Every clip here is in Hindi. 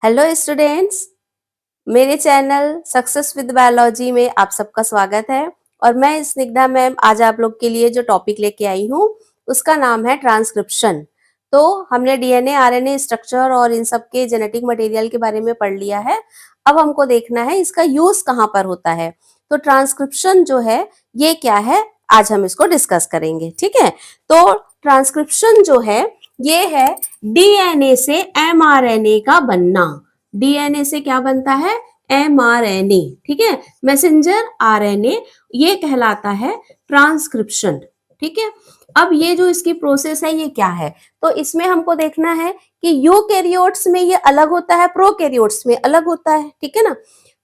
हेलो स्टूडेंट्स, मेरे चैनल सक्सेस विद बायोलॉजी में आप सबका स्वागत है। और मैं स्निग्धा मैम आज आप लोग के लिए जो टॉपिक लेके आई हूँ उसका नाम है ट्रांसक्रिप्शन। तो हमने डीएनए आरएनए स्ट्रक्चर और इन सब के जेनेटिक मटेरियल के बारे में पढ़ लिया है। अब हमको देखना है इसका यूज कहाँ पर होता है। तो ट्रांसक्रिप्शन जो है ये क्या है, आज हम इसको डिस्कस करेंगे। ठीक है, तो ट्रांसक्रिप्शन जो है ये है डीएनए से एमआरएनए का बनना। डीएनए से क्या बनता है? एमआरएनए। ठीक है, मैसेंजर आरएनए, ये कहलाता है ट्रांसक्रिप्शन। ठीक है, अब ये जो इसकी प्रोसेस है ये क्या है, तो इसमें हमको देखना है कि यूकैरियोट्स में ये अलग होता है, प्रोकैरियोट्स में अलग होता है। ठीक है ना,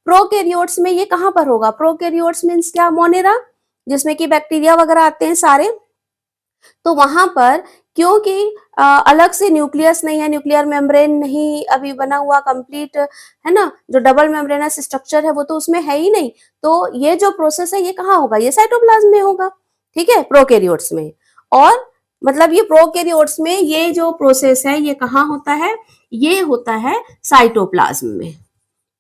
प्रोकैरियोट्स में ये कहां पर होगा? प्रोकैरियोट्स मींस क्या? मोनेरा, जिसमें कि बैक्टीरिया वगैरह आते हैं सारे। तो वहां पर क्योंकि अलग से न्यूक्लियस नहीं है, न्यूक्लियर मेम्ब्रेन नहीं अभी बना हुआ कंप्लीट, है ना, जो डबल मेम्ब्रेनस स्ट्रक्चर है वो तो उसमें है ही नहीं। तो ये जो प्रोसेस है ये कहाँ होगा? ये साइटोप्लाज्म में होगा। ठीक है, प्रोकैरियोट्स में। और मतलब ये प्रोकैरियोट्स में ये जो प्रोसेस है ये कहाँ होता है? ये होता है साइटोप्लाज्म में।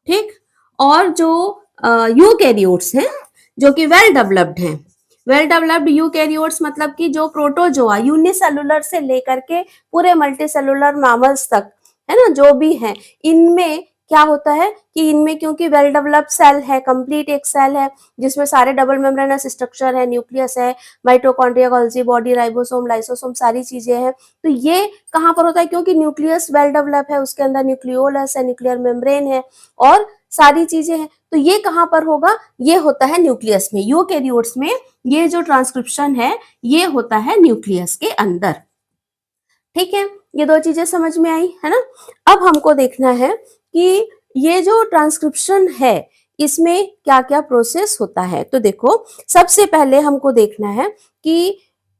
ठीक, और जो यूकैरियोट्स हैं जो कि वेल डेवलप्ड हैं, वेल डेवलप्ड यूकैरियोट्स मतलब कि जो प्रोटोजोआ यूनिसेलुलर से लेकर के पूरे मल्टीसेलुलर मैमल्स तक, है ना, जो भी हैं, इनमें क्या होता है कि इनमें क्योंकि वेल डेवलप्ड सेल है, कंप्लीट एक सेल है जिसमें सारे डबल मेम्ब्रेनस स्ट्रक्चर है, न्यूक्लियस है, mitochondria, Golgi body, ribosome, lysosome, सारी चीजें हैं। तो ये कहाँ पर होता है? क्योंकि न्यूक्लियस वेल डेवलप है, उसके अंदर न्यूक्लियोलस है, न्यूक्लियर मेम्ब्रेन है और सारी चीजें हैं। तो ये कहाँ पर होगा? ये होता है न्यूक्लियस में। यूकैरियोट्स में ये जो ट्रांसक्रिप्शन है ये होता है न्यूक्लियस के अंदर। ठीक है, ये दो चीजें समझ में आई है ना। अब हमको देखना है कि ये जो ट्रांसक्रिप्शन है इसमें क्या क्या प्रोसेस होता है। तो देखो, सबसे पहले हमको देखना है कि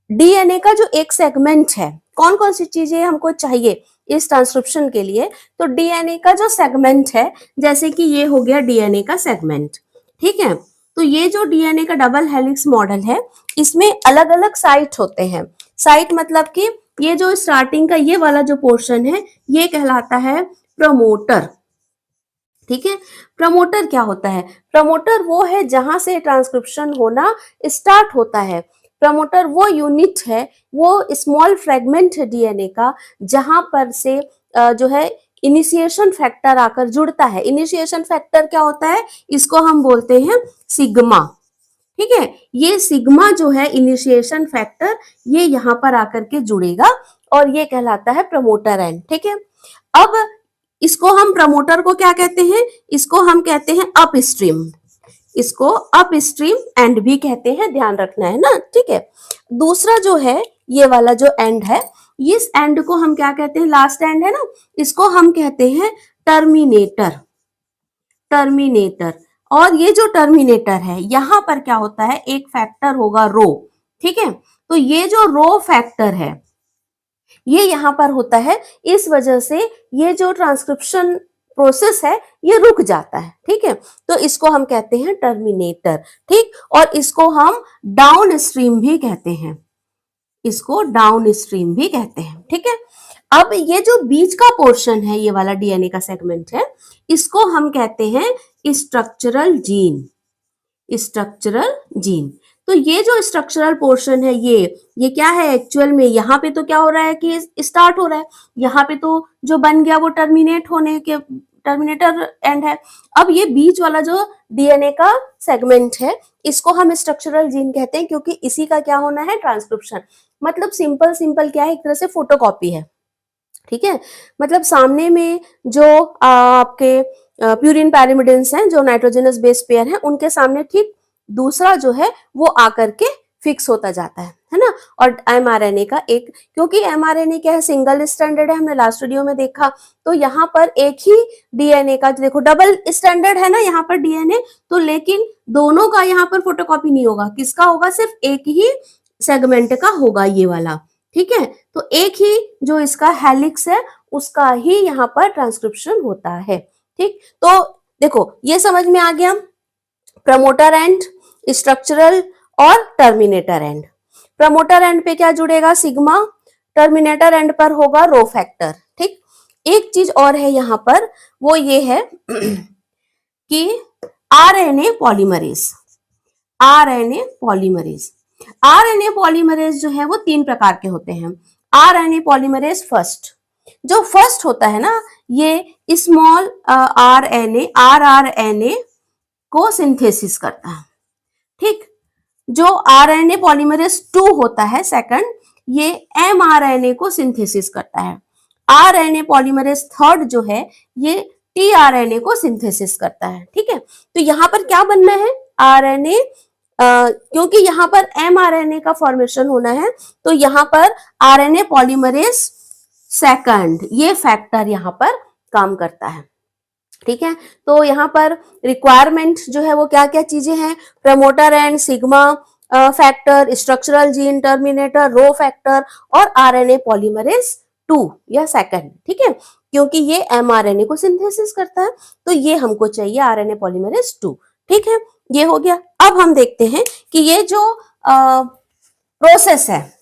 डीएनए का जो एक सेगमेंट है, कौन कौन सी चीजें हमको चाहिए इस ट्रांसक्रिप्शन के लिए। तो डीएनए का जो सेगमेंट है, जैसे कि ये हो गया डीएनए का सेगमेंट। ठीक है, तो ये जो डीएनए का डबल हेलिक्स मॉडल है इसमें अलग अलग साइट होते हैं। साइट मतलब कि ये जो स्टार्टिंग का ये वाला जो पोर्शन है ये कहलाता है प्रमोटर। ठीक है, प्रमोटर क्या होता है? प्रमोटर वो है जहां से ट्रांसक्रिप्शन होना स्टार्ट होता है। प्रमोटर वो यूनिट है, वो स्मॉल फ्रेगमेंट है डीएनए का, जहां पर से जो है इनिशिएशन फैक्टर आकर जुड़ता है। इनिशिएशन फैक्टर क्या होता है? इसको हम बोलते हैं सिग्मा। ठीक है, ये सिग्मा जो है इनिशिएशन फैक्टर, ये यहां पर आकर के जुड़ेगा और ये कहलाता है प्रमोटर एंड। ठीक है, अब इसको हम प्रमोटर को क्या कहते हैं? इसको हम कहते हैं अपस्ट्रीम। इसको अपस्ट्रीम एंड भी कहते हैं, ध्यान रखना है ना। ठीक है, दूसरा जो है ये वाला जो एंड है, इस एंड को हम क्या कहते हैं? लास्ट एंड है ना, इसको हम कहते हैं टर्मिनेटर। टर्मिनेटर। और ये जो टर्मिनेटर है यहां पर क्या होता है? एक फैक्टर होगा रो। ठीक है, तो ये जो रो फैक्टर है ये यहां पर होता है, इस वजह से ये जो ट्रांसक्रिप्शन प्रोसेस है ये रुक जाता है। ठीक है, तो इसको हम कहते हैं टर्मिनेटर। ठीक, और इसको हम डाउन स्ट्रीम भी कहते हैं। इसको डाउन स्ट्रीम भी कहते हैं। ठीक है, अब ये जो बीच का पोर्शन है, ये वाला डीएनए का सेगमेंट है, इसको हम कहते हैं स्ट्रक्चरल जीन। Structural gene. तो ये जो स्ट्रक्चरल पोर्शन है ये क्या है एक्चुअल में? यहाँ पे तो क्या हो रहा है कि स्टार्ट हो रहा है, यहाँ पे तो जो बन गया वो टर्मिनेट होने के टर्मिनेटर एंड है। अब ये बीच वाला जो डीएनए का सेगमेंट है इसको हम स्ट्रक्चरल जीन कहते हैं, क्योंकि इसी का क्या होना है? ट्रांसक्रिप्शन। मतलब सिंपल सिंपल क्या है, एक तरह से फोटोकॉपी है। ठीक है, मतलब सामने में जो आपके प्यूरिन पैरिमिडिन्स हैं, जो नाइट्रोजनस बेस पेयर हैं, उनके सामने ठीक दूसरा जो है वो आकर के फिक्स होता जाता है ना। और एमआरएनए का एक, क्योंकि एमआरएनए क्या है? सिंगल स्टैंडर्ड है, हमने लास्ट वीडियो में देखा। तो यहाँ पर एक ही डीएनए का देखो डबल स्टैंडर्ड है ना यहाँ पर डीएनए, तो लेकिन दोनों का यहाँ पर फोटोकॉपी नहीं होगा। किसका होगा? सिर्फ एक ही सेगमेंट का होगा, ये वाला। ठीक है, तो एक ही जो इसका हेलिक्स है उसका ही यहाँ पर ट्रांसक्रिप्शन होता है। ठीक, तो देखो ये समझ में आ गया, प्रमोटर एंड, स्ट्रक्चरल और टर्मिनेटर एंड। प्रमोटर एंड पे क्या जुड़ेगा? सिग्मा। टर्मिनेटर एंड पर होगा रो फैक्टर। ठीक, एक चीज और है यहाँ पर, वो ये है कि RNA polymerase, RNA polymerase, RNA polymerase जो है वो 3 प्रकार के होते हैं। आरएनए पॉलीमरेज फर्स्ट, जो फर्स्ट होता है ना, ये स्मॉल आरएनए आरआरएनए को सिंथेसिस करता है, ठीक। जो आरएनए पॉलीमरेज 2 होता है सेकंड, ये एमआरएनए को सिंथेसिस करता है। आरएनए पॉलीमरेज थर्ड जो है, ये टीआरएनए को सिंथेसिस करता है, ठीक है। तो यहाँ पर क्या बनना है, आरएनए, क्योंकि यहाँ पर एमआरएनए का फॉर्मेशन होना है, तो यहाँ पर आरएनए पॉलीमरेज सेकंड, ये फैक्टर यहाँ पर काम करता है, ठीक है। तो यहाँ पर रिक्वायरमेंट जो है वो क्या क्या चीजें हैं, promoter and sigma factor, structural gene terminator, rho factor और आरएनए पॉलीमरेज 2 या सेकंड, ठीक है, क्योंकि ये एमआरएनए को सिंथेसिस करता है, तो ये हमको चाहिए आरएनए पॉलीमरेज 2, ठीक है। ये हो गया। अब हम देखते हैं कि ये जो प्रोसेस है,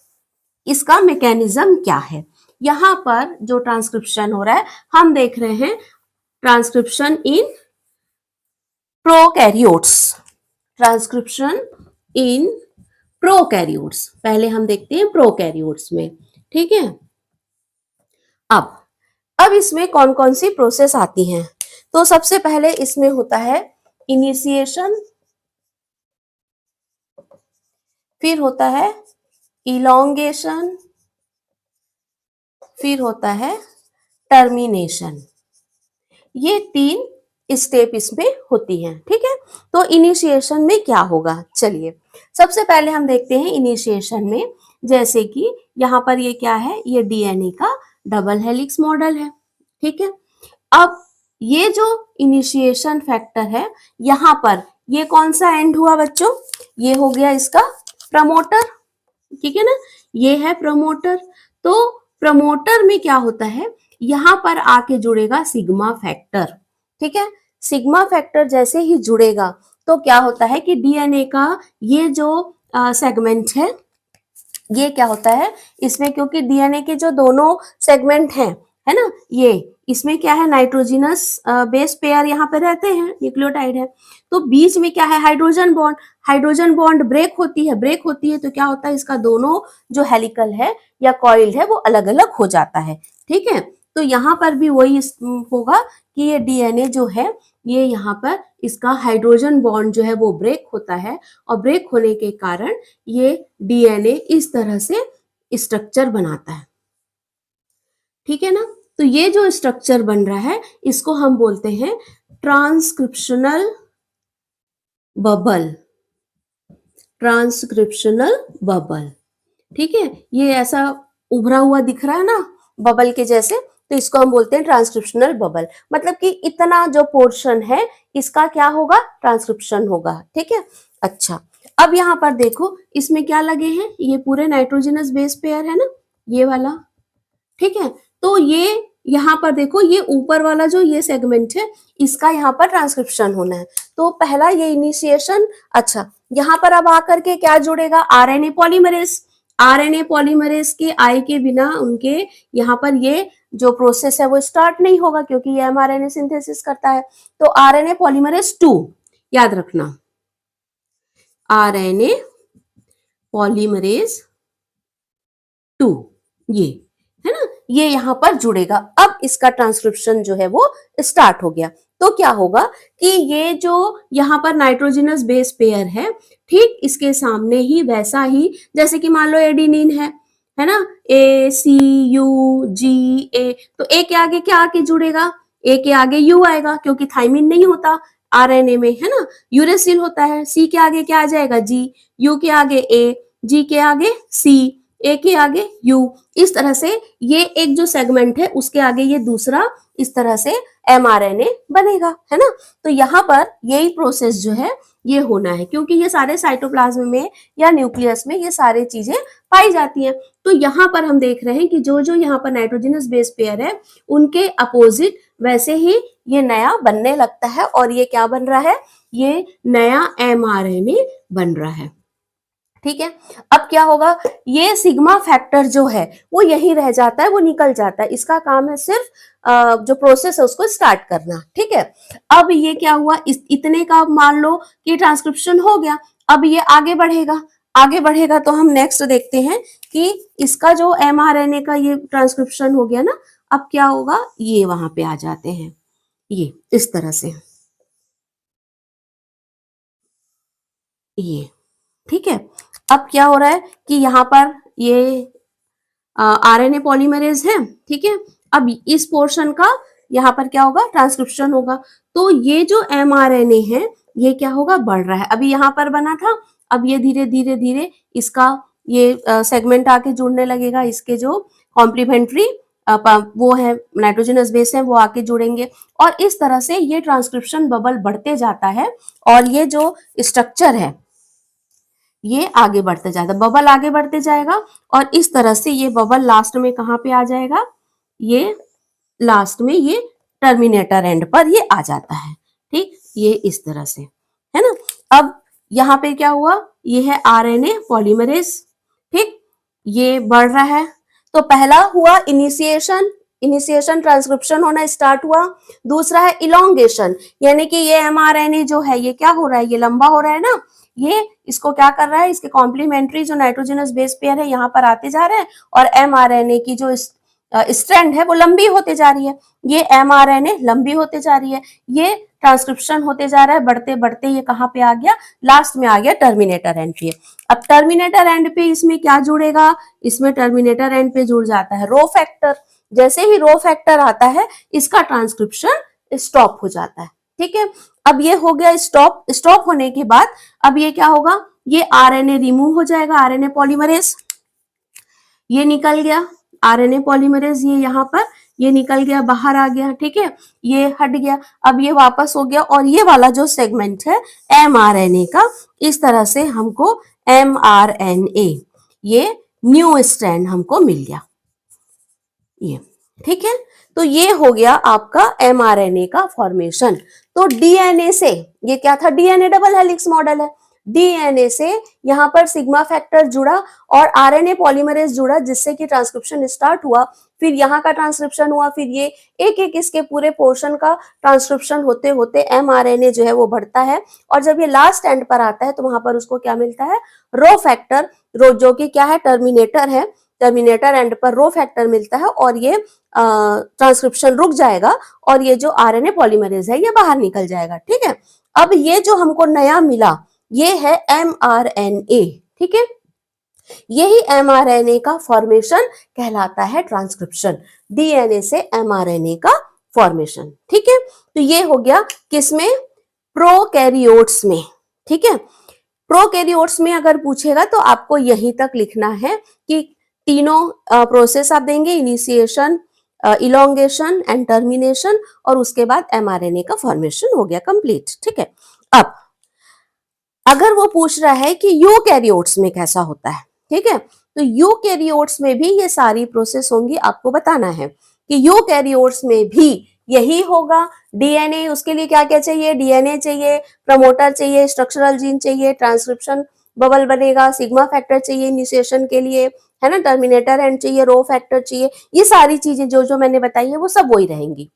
इसका मैकेनिज्म क्या है। यहाँ पर जो ट्रांसक्रिप्शन हो रहा है, हम देख रहे हैं transcription in prokaryotes, transcription in prokaryotes, पहले हम देखते हैं प्रोकैरियोट्स में, ठीक है। अब इसमें कौन कौन सी प्रोसेस आती हैं, तो सबसे पहले इसमें होता है इनिशिएशन, फिर होता है इलोंगेशन, फिर होता है टर्मिनेशन, ये 3 स्टेप इसमें होती हैं, ठीक है। तो इनिशिएशन में क्या होगा, चलिए सबसे पहले हम देखते हैं इनिशिएशन में, जैसे कि यहाँ पर ये क्या है, ये डीएनए का डबल हेलिक्स मॉडल है, ठीक है। अब ये जो इनिशिएशन फैक्टर है, यहाँ पर ये कौन सा एंड हुआ बच्चों, ये हो गया इसका प्रमोटर, ठीक है ना, ये है प्रमोटर। तो प्रमोटर में क्या होता है, यहाँ पर आके जुड़ेगा सिग्मा फैक्टर, ठीक है। सिग्मा फैक्टर जैसे ही जुड़ेगा तो क्या होता है कि डीएनए का ये जो सेगमेंट है, ये क्या होता है इसमें, क्योंकि डीएनए के जो दोनों सेगमेंट हैं, है ना, ये इसमें क्या है, नाइट्रोजिनस बेस पेयर यहाँ पे रहते हैं, न्यूक्लियोटाइड है, तो बीच में क्या है, hydrogen bond, hydrogen bond break होती है, ब्रेक होती है तो क्या होता है, इसका दोनों जो हेलिकल है या कॉइल है वो अलग अलग हो जाता है, ठीक है। तो यहाँ पर भी वही होगा कि ये डीएनए जो है, ये यहाँ पर इसका हाइड्रोजन बॉन्ड जो है वो ब्रेक होता है, और ब्रेक होने के कारण ये डीएनए इस तरह से स्ट्रक्चर बनाता है, ठीक है ना। तो ये जो स्ट्रक्चर बन रहा है, इसको हम बोलते हैं ट्रांसक्रिप्शनल बबल, ट्रांसक्रिप्शनल बबल, ठीक है। ये ऐसा उभरा हुआ दिख रहा है ना बबल के जैसे, तो इसको हम बोलते हैं ट्रांसक्रिप्शनल बबल, मतलब कि इतना जो पोर्शन है इसका क्या होगा, ट्रांसक्रिप्शन होगा, ठीक है। अच्छा, अब यहाँ पर देखो इसमें क्या लगे हैं, ये पूरे नाइट्रोजनस बेस पेयर है ना, ये वाला, ठीक है। तो ये यहाँ पर देखो, ये ऊपर वाला जो ये सेगमेंट है, इसका यहाँ पर ट्रांसक्रिप्शन होना है, तो पहला ये इनिशिएशन। अच्छा, यहाँ पर अब आकर के क्या जुड़ेगा, आरएनए पॉलीमरेज, आरएनए पॉलीमरेज के आए के बिना उनके यहाँ पर ये जो प्रोसेस है वो स्टार्ट नहीं होगा, क्योंकि ये एमआरएनए सिंथेसिस करता है। तो आरएनए पॉलीमरेज 2, याद रखना, आरएनए पॉलीमरेज 2, ये है ना, ये यहाँ पर जुड़ेगा। अब इसका ट्रांसक्रिप्शन जो है वो स्टार्ट हो गया, तो क्या होगा कि ये जो यहाँ पर नाइट्रोजनस बेस पेयर है, ठीक इसके सामने ही वैसा ही, जैसे कि मान लो एडिनिन है ना, ए सी यू जी ए, तो ए के आगे क्या आके जुड़ेगा, ए के आगे यू आएगा, क्योंकि थाइमिन नहीं होता आरएनए में, है ना, यूरेसिल होता है। सी के आगे क्या आ जाएगा, जी, यू के आगे ए, जी के आगे सी, ए के आगे यू, इस तरह से ये एक जो सेगमेंट है उसके आगे ये दूसरा, इस तरह से एमआरएनए बनेगा, है ना। तो यहाँ पर यही प्रोसेस जो है ये होना है, क्योंकि ये सारे साइटोप्लाज्म में या न्यूक्लियस में ये सारी चीजें पाई जाती हैं। तो यहाँ पर हम देख रहे हैं कि जो जो यहाँ पर नाइट्रोजनस बेस पेयर है, उनके अपोजिट वैसे ही ये नया बनने लगता है, और ये क्या बन रहा है, ये नया एमआरएनए बन रहा है, ठीक है। अब क्या होगा, ये सिग्मा फैक्टर जो है वो यही रह जाता है, वो निकल जाता है। इसका काम है सिर्फ जो प्रोसेस है उसको स्टार्ट करना। ठीक है। अब ये क्या हुआ, इतने का मान लो कि ट्रांसक्रिप्शन हो गया। अब ये आगे बढ़ेगा, आगे बढ़ेगा तो हम नेक्स्ट देखते हैं कि इसका जो mRNA का ये ट्रांसक्रिप्शन हो गया ना, अब क्या होगा, ये वहां पे आ जाते हैं, ये इस तरह से, ये ठीक है। अब क्या हो रहा है कि यहाँ पर ये आरएनए पॉलीमरेज है। ठीक है। अब इस पोर्शन का यहाँ पर क्या होगा, ट्रांसक्रिप्शन होगा। तो ये जो mRNA है ये क्या होगा, बढ़ रहा है। अभी यहाँ पर बना था, अब ये धीरे धीरे धीरे इसका ये सेगमेंट आके जुड़ने लगेगा। इसके जो कॉम्प्लीमेंट्री वो है नाइट्रोजनस बेस है वो आके जुड़ेंगे, और इस तरह से ये ट्रांसक्रिप्शन बबल बढ़ते जाता है। और ये जो स्ट्रक्चर है ये आगे बढ़ते जाता है, बबल आगे बढ़ते जाएगा, और इस तरह से ये बबल लास्ट में कहाँ पे आ जाएगा, ये लास्ट में ये टर्मिनेटर एंड पर ये आ जाता है। ठीक, ये इस तरह से है ना। अब यहाँ पे क्या हुआ, ये है आरएनए पॉलीमरेज। ठीक, ये बढ़ रहा है। तो पहला हुआ इनिशिएशन, इनिशिएशन ट्रांसक्रिप्शन होना स्टार्ट हुआ। दूसरा है इलोंगेशन, यानी कि ये एमआरएनए जो है ये क्या हो रहा है, ये लंबा हो रहा है ना। ये इसको क्या कर रहा है, इसके कॉम्प्लीमेंट्री जो नाइट्रोजनस बेस पेयर है यहाँ पर आते जा रहे हैं, और एमआरएनए की जो स्ट्रैंड है वो लंबी होते जा रही है। ये एमआरएनए लंबी होते जा रही है, ये ट्रांसक्रिप्शन होते जा रहा है, बढ़ते बढ़ते ये कहाँ पे आ गया, लास्ट में आ गया टर्मिनेटर एंड पे। अब टर्मिनेटर एंड पे इसमें क्या जुड़ेगा, इसमें टर्मिनेटर एंड पे जुड़ जाता है रो फैक्टर। जैसे ही रो फैक्टर आता है इसका ट्रांसक्रिप्शन स्टॉप हो जाता है। ठीक है। अब ये हो गया स्टॉप, स्टॉप होने के बाद अब ये क्या होगा, ये आरएनए रिमूव हो जाएगा, आरएनए पॉलीमरेज ये निकल गया, आरएनए पॉलीमरेज ये यहाँ पर ये निकल गया, बाहर आ गया। ठीक है, ये हट गया, अब ये वापस हो गया, और ये वाला जो सेगमेंट है एमआरएनए का, इस तरह से हमको एमआरएनए ये न्यू स्ट्रैंड हमको मिल गया, ये ठीक है। तो ये हो गया आपका एमआरएनए का फॉर्मेशन। तो डीएनए से, ये क्या था, डीएनए डबल हेलिक्स मॉडल है। डीएनए से यहाँ पर सिग्मा फैक्टर जुड़ा और आरएनए पॉलीमरेज जुड़ा, जिससे कि ट्रांसक्रिप्शन स्टार्ट हुआ। फिर यहाँ का ट्रांसक्रिप्शन हुआ, फिर ये एक एक इसके पूरे पोर्शन का ट्रांसक्रिप्शन होते होते एमआरएनए जो है वो बढ़ता है, और जब ये लास्ट एंड पर आता है तो वहां पर उसको क्या मिलता है, रो फैक्टर, रो जो कि क्या है, टर्मिनेटर है। टर्मिनेटर एंड पर रो फैक्टर मिलता है, और ये ट्रांसक्रिप्शन रुक जाएगा, और ये जो आरएनए पॉलीमरेज है ये बाहर निकल जाएगा। ठीक है। अब ये जो हमको नया मिला ये है एमआरएनए। ठीक है, यही एमआरएनए का फॉर्मेशन कहलाता है ट्रांसक्रिप्शन, डीएनए से एमआरएनए का फॉर्मेशन। ठीक है, तो ये हो गया किसमें, प्रोकैरियोट्स में। ठीक है, प्रोकैरियोट्स में अगर पूछेगा तो आपको यहीं तक लिखना है कि तीनों प्रोसेस आप देंगे, इनिशिएशन, इलोंगेशन एंड टर्मिनेशन, और उसके बाद एमआरएनए का फॉर्मेशन हो गया कंप्लीट। ठीक है। अब अगर वो पूछ रहा है कि यूकैरियोट्स में कैसा होता है, ठीक है, तो यूकैरियोट्स में भी ये सारी प्रोसेस होंगी, आपको बताना है कि यूकैरियोट्स में भी यही होगा। डीएनए, उसके लिए क्या क्या चाहिए, डीएनए चाहिए, प्रमोटर चाहिए, स्ट्रक्चरल जीन चाहिए, ट्रांसक्रिप्शन बबल बनेगा, सिग्मा फैक्टर चाहिए इनिशिएशन के लिए, है ना, टर्मिनेटर एंड चाहिए, रो फैक्टर चाहिए। ये सारी चीजें जो जो मैंने बताई है वो सब वही रहेंगी।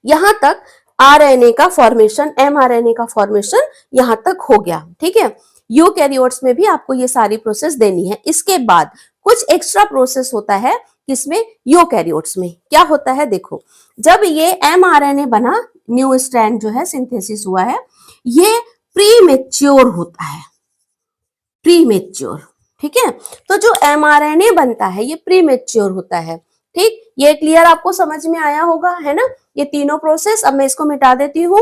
यहां तक आरएनए का फॉर्मेशन, एमआरएनए का फॉर्मेशन यहां तक हो गया। ठीक है, यूकैरियोट्स में भी आपको ये सारी प्रोसेस देनी है। इसके बाद कुछ एक्स्ट्रा प्रोसेस होता है, किसमें, यूकैरियोट्स में। क्या होता है देखो, जब ये एमआरएनए बना, न्यू स्ट्रैंड जो है सिंथेसिस हुआ है, ये प्रीमेच्योर होता है, प्रीमेच्योर। ठीक है, तो जो एमआरएनए बनता है ये प्रीमेच्योर होता है। ठीक, ये क्लियर आपको समझ में आया होगा, है ना, ये तीनों प्रोसेस। अब मैं इसको मिटा देती हूँ।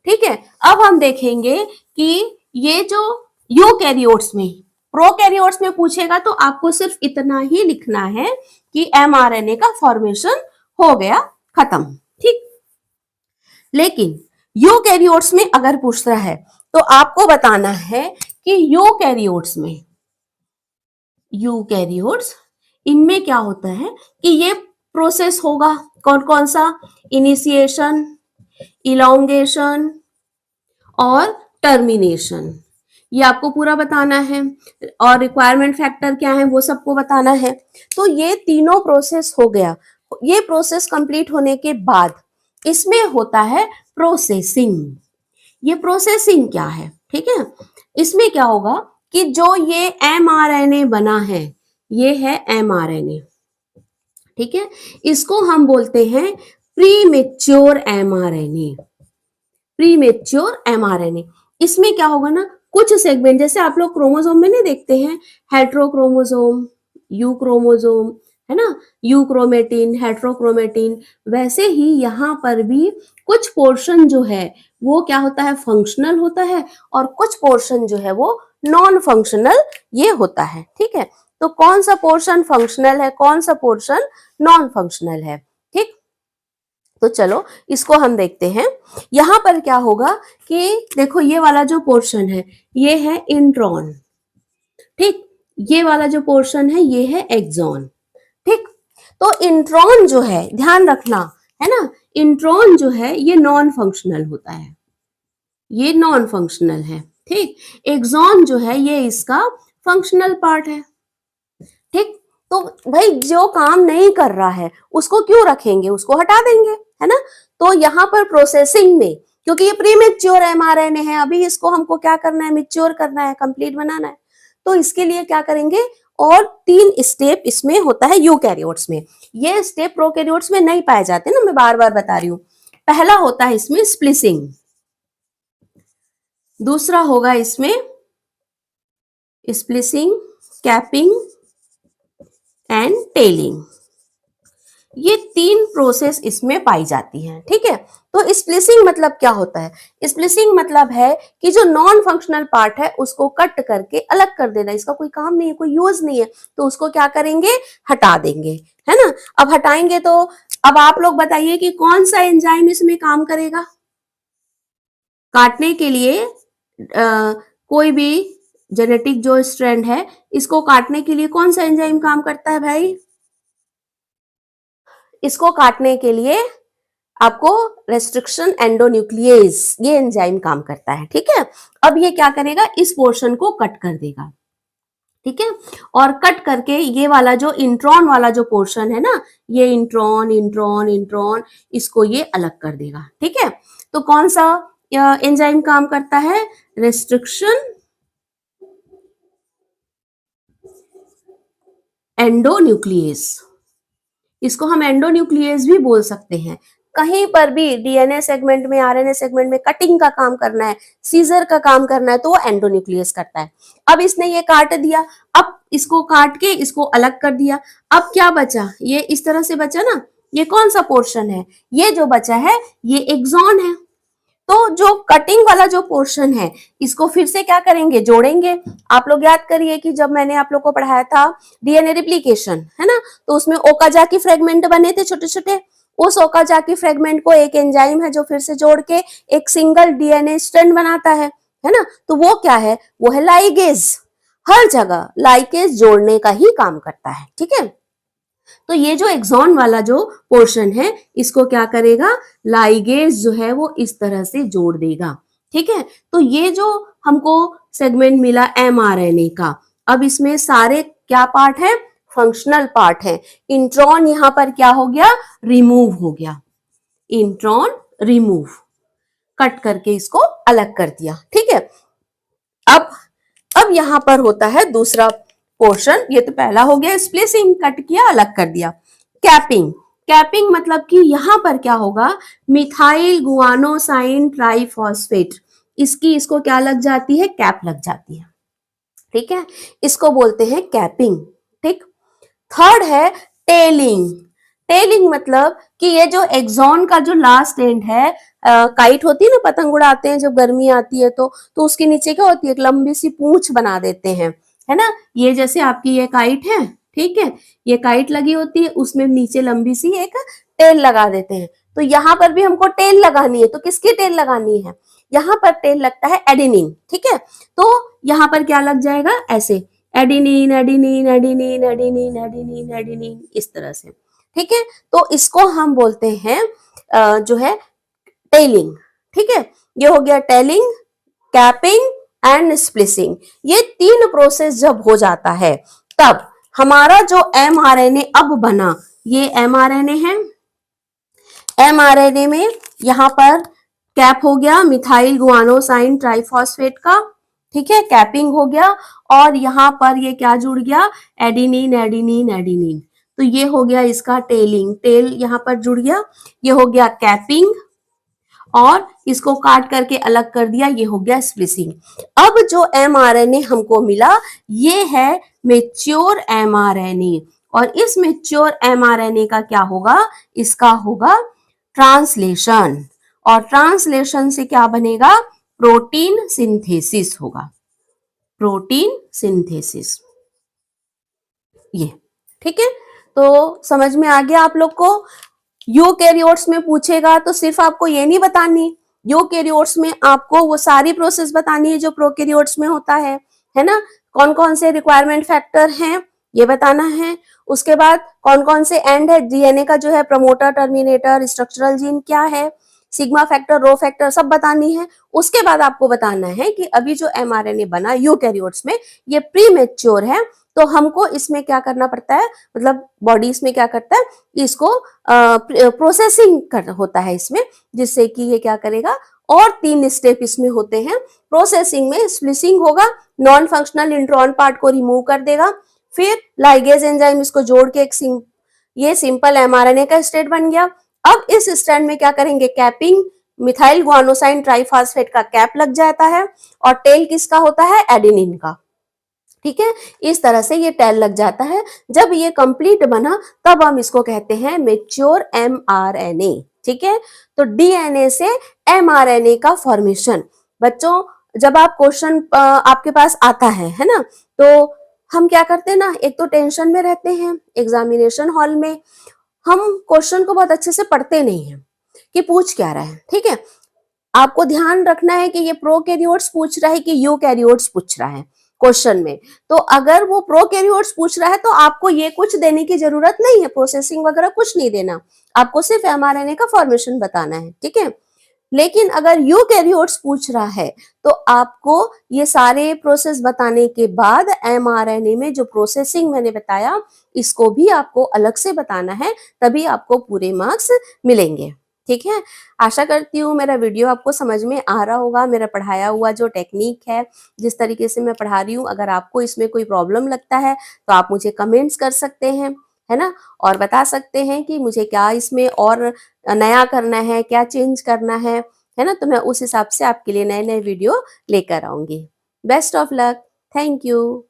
ठीक है, अब हम देखेंगे कि ये जो यूकैरियोट्स में, प्रोकैरियोट्स में पूछेगा तो आपको सिर्फ इतना ही लिखना है कि एमआरएनए का फॉर्मेशन हो गया, खत्म। ठीक, लेकिन यूकैरियोट्स में अगर पूछ रहा है तो आपको बताना है कि यूकैरियोट्स इनमें क्या होता है कि ये प्रोसेस होगा, कौन कौन सा, इनिशिएशन, इलोंगेशन और टर्मिनेशन। ये आपको पूरा बताना है, और रिक्वायरमेंट फैक्टर क्या है वो सबको बताना है। तो ये तीनों प्रोसेस हो गया। ये प्रोसेस कंप्लीट होने के बाद इसमें होता है प्रोसेसिंग। ये प्रोसेसिंग क्या है, ठीक है। इसमें क्या होगा कि जो ये एमआरएनए बना है, ये है एमआरएनए, ठीक है। इसको हम बोलते हैं प्रीमेच्योर एमआरएनए। प्रीमेच्योर एमआरएनए, इसमें क्या होगा ना, कुछ सेगमेंट जैसे आप लोग क्रोमोसोम में नहीं देखते हैं, हेट्रोक्रोमोसोम, यू क्रोमोसोम, है ना, यू क्रोमेटिन, हेट्रोक्रोमेटिन, वैसे ही यहाँ पर भी कुछ पोर्शन जो है वो क्या होता है, फंक्शनल होता है, और कुछ पोर्शन जो है वो नॉन फंक्शनल ये होता है, ठीक है। तो कौन सा पोर्शन फंक्शनल है, कौन सा पोर्शन नॉन फंक्शनल है, ठीक। तो चलो इसको हम देखते हैं। यहां पर क्या होगा कि देखो ये वाला जो पोर्शन है ये है इंट्रॉन, ठीक। ये वाला जो पोर्शन है ये है एक्सॉन, ठीक। तो इंट्रॉन जो है, ध्यान रखना, है ना, इंट्रॉन जो है ये नॉन फंक्शनल होता है, ये नॉन फंक्शनल है, ठीक। एक्सॉन जो है ये इसका फंक्शनल पार्ट है, ठीक। तो भाई जो काम नहीं कर रहा है उसको क्यों रखेंगे, उसको हटा देंगे, है ना। तो यहाँ पर प्रोसेसिंग में, क्योंकि ये प्रीमेच्योर एमआरएनए है, अभी इसको हमको क्या करना है, मैच्योर करना है, कंप्लीट बनाना है। तो इसके लिए क्या करेंगे, और 3 स्टेप इसमें होता है यूकैरियोट्स में। ये स्टेप प्रोकैरियोट्स में नहीं पाए जाते ना, मैं बार बार बता रही हूँ। पहला होता है इसमें स्प्लिसिंग, दूसरा होगा इसमें स्प्लिसिंग, कैपिंग एंड टेलिंग। ये 3 प्रोसेस इसमें पाई जाती हैं, ठीक है। तो स्प्लिसिंग मतलब क्या होता है, स्प्लिसिंग मतलब है कि जो नॉन फंक्शनल पार्ट है उसको कट करके अलग कर देना, इसका कोई काम नहीं है, कोई यूज नहीं है, तो उसको क्या करेंगे, हटा देंगे, है ना। अब हटाएंगे तो अब आप लोग बताइए कि कौन सा एंजाइम इसमें काम करेगा काटने के लिए। कोई भी जेनेटिक जो स्ट्रैंड है इसको काटने के लिए कौन सा एंजाइम काम करता है भाई, इसको काटने के लिए आपको रेस्ट्रिक्शन एंडोन्यूक्लियेज ये एंजाइम काम करता है, ठीक है। अब ये क्या करेगा, इस पोर्शन को कट कर देगा, ठीक है। और कट करके ये वाला जो इंट्रॉन वाला जो पोर्शन है ना, ये इंट्रॉन इंट्रॉन इंट्रॉन, इसको ये अलग कर देगा, ठीक है। तो कौन सा एंजाइम काम करता है, रेस्ट्रिक्शन एंडोन्यूक्लियेज, इसको हम एंडोन्यूक्लियस भी बोल सकते हैं। कहीं पर भी डीएनए सेगमेंट में, आरएनए सेगमेंट में कटिंग का काम करना है, सीजर का काम करना है, तो वो एंडोन्यूक्लियस करता है। अब इसने ये काट दिया, अब इसको काट के इसको अलग कर दिया, अब क्या बचा, ये इस तरह से बचा ना, ये कौन सा पोर्शन है, ये जो बचा है ये एक्सॉन है। तो जो कटिंग वाला जो पोर्शन है इसको फिर से क्या करेंगे, जोड़ेंगे। आप लोग याद करिए कि जब मैंने आप लोग को पढ़ाया था डीएनए रिप्लिकेशन, है ना, तो उसमें ओकाजाकी फ्रेगमेंट बने थे छोटे छोटे, उस ओकाजाकी फ्रेगमेंट को एक एंजाइम है जो फिर से जोड़ के एक सिंगल डीएनए स्ट्रैंड बनाता है ना। तो वो क्या है, वो है लाइगेज। हर जगह लाइगेज जोड़ने का ही काम करता है, ठीक है। तो ये जो एक्सॉन वाला जो पोर्शन है इसको क्या करेगा, लाइगेज जो है वो इस तरह से जोड़ देगा, ठीक है। तो ये जो हमको सेगमेंट मिला एमआरएनए का, अब इसमें सारे क्या पार्ट है, फंक्शनल पार्ट है। इंट्रॉन यहां पर क्या हो गया, रिमूव हो गया, इंट्रॉन रिमूव, कट करके इसको अलग कर दिया, ठीक है। अब अब यहां पर होता है दूसरा पोर्शन, ये तो पहला हो गया स्प्लिसिंग, कट किया अलग कर दिया। कैपिंग, कैपिंग मतलब कि यहां पर क्या होगा, मिथाइल गुआनोसाइन ट्राइफॉस्फेट, इसकी इसको क्या लग जाती है, कैप लग जाती है, ठीक है। इसको बोलते हैं कैपिंग, ठीक। थर्ड है टेलिंग। टेलिंग मतलब कि ये जो एक्सॉन का जो लास्ट एंड है, काइट होती है ना, पतंग उड़ाते हैं जब गर्मी आती है तो उसके नीचे क्या होती है, एक लंबी सी पूंछ बना देते हैं, है ना। ये जैसे आपकी ये काइट है, ठीक है, ये काइट लगी होती है, उसमें नीचे लंबी सी एक टेल लगा देते हैं। तो यहाँ पर भी हमको टेल लगानी है, तो किसकी टेल लगानी है, यहाँ पर टेल लगता है एडेनिन, ठीक है। तो यहाँ पर क्या लग जाएगा, ऐसे adenine adenine adenine adenine adenine adenine, इस तरह से, ठीक है। तो इसको हम बोलते हैं जो है टेलिंग, ठीक है। ये हो गया टेलिंग, कैपिंग एंड स्प्लिसिंग। ये तीन प्रोसेस जब हो जाता है तब हमारा जो mRNA अब बना, ये mRNA है। mRNA में यहाँ पर कैप हो गया मिथाइल गुआनोसाइन ट्राइफॉस्फेट का, ठीक है, कैपिंग हो गया। और यहाँ पर ये क्या जुड़ गया, एडिनिन एडिनिन एडिनिन, तो ये हो गया इसका टेलिंग, टेल यहाँ पर जुड़ गया, ये हो गया कैपिंग, और इसको काट करके अलग कर दिया, ये हो गया स्प्लिसिंग। अब जो mRNA हमको मिला ये है मेच्योर mRNA, और इस मेच्योर mRNA का क्या होगा, इसका होगा ट्रांसलेशन, और ट्रांसलेशन से क्या बनेगा, प्रोटीन सिंथेसिस होगा, प्रोटीन सिंथेसिस। ये ठीक है, तो समझ में आ गया आप लोग को। यूकैरियोट्स में पूछेगा तो सिर्फ आपको ये नहीं बतानी, यूकैरियोट्स में आपको वो सारी प्रोसेस बतानी है जो प्रोकैरियोट्स में होता है ना। कौन कौन से रिक्वायरमेंट फैक्टर हैं ये बताना है, उसके बाद कौन कौन से एंड है, डीएनए का जो है प्रमोटर, टर्मिनेटर, स्ट्रक्चरल जीन क्या है, सिग्मा फैक्टर, रो फैक्टर सब बतानी है। उसके बाद आपको बताना है कि अभी जो mRNA बना यूकैरियोट्स में ये प्री मैच्योर है, तो हमको इसमें क्या करना पड़ता है, मतलब बॉडी इसमें क्या करता है, इसको प्रोसेसिंग कर होता है इसमें, जिससे कि ये क्या करेगा, और तीन स्टेप इसमें होते हैं। प्रोसेसिंग में स्प्लिसिंग होगा, नॉन फंक्शनल इंट्रॉन पार्ट को रिमूव कर देगा, फिर लाइगेज एंजाइम इसको जोड़ के एक ये सिंपल mRNA का स्टेट बन गया। अब इस स्टैंड में क्या करेंगे, कैपिंग, मिथाइल गुआनोसाइन ट्राइफॉस्फेट का कैप लग जाता है, और टेल किसका होता है, एडेनिन का, ठीक है। इस तरह से ये टेल लग जाता है। जब ये कंप्लीट बना तब हम इसको कहते हैं मेच्योर mRNA, ठीक है। तो डीएनए से mRNA का फॉर्मेशन, बच्चों जब आप क्वेश्चन आपके पास आता है ना, तो हम क्या करते हैं ना, एक तो टेंशन में रहते हैं, एग्जामिनेशन हॉल में हम क्वेश्चन को बहुत अच्छे से पढ़ते नहीं हैं कि पूछ क्या रहा है, ठीक है। आपको ध्यान रखना है कि ये प्रोकैरियोट्स पूछ रहा है कि यूकैरियोट्स पूछ रहा है क्वेश्चन में। तो अगर वो प्रोकैरियोट्स पूछ रहा है तो आपको ये कुछ देने की जरूरत नहीं है, प्रोसेसिंग वगैरह कुछ नहीं देना, आपको सिर्फ mRNA का फॉर्मेशन बताना है, ठीक है। लेकिन अगर यूकैरियोट्स पूछ रहा है तो आपको ये सारे प्रोसेस बताने के बाद mRNA में जो प्रोसेसिंग मैंने बताया इसको भी आपको अलग से बताना है, तभी आपको पूरे मार्क्स मिलेंगे, ठीक है। आशा करती हूँ मेरा वीडियो आपको समझ में आ रहा होगा, मेरा पढ़ाया हुआ जो टेक्निक है, जिस तरीके से मैं पढ़ा रही हूँ। अगर आपको इसमें कोई प्रॉब्लम लगता है तो आप मुझे कमेंट्स कर सकते हैं, है ना, और बता सकते हैं कि मुझे क्या इसमें और नया करना है, क्या चेंज करना है ना, तो मैं उस हिसाब से आपके लिए नए नए वीडियो लेकर आऊंगी। Best of luck, thank you.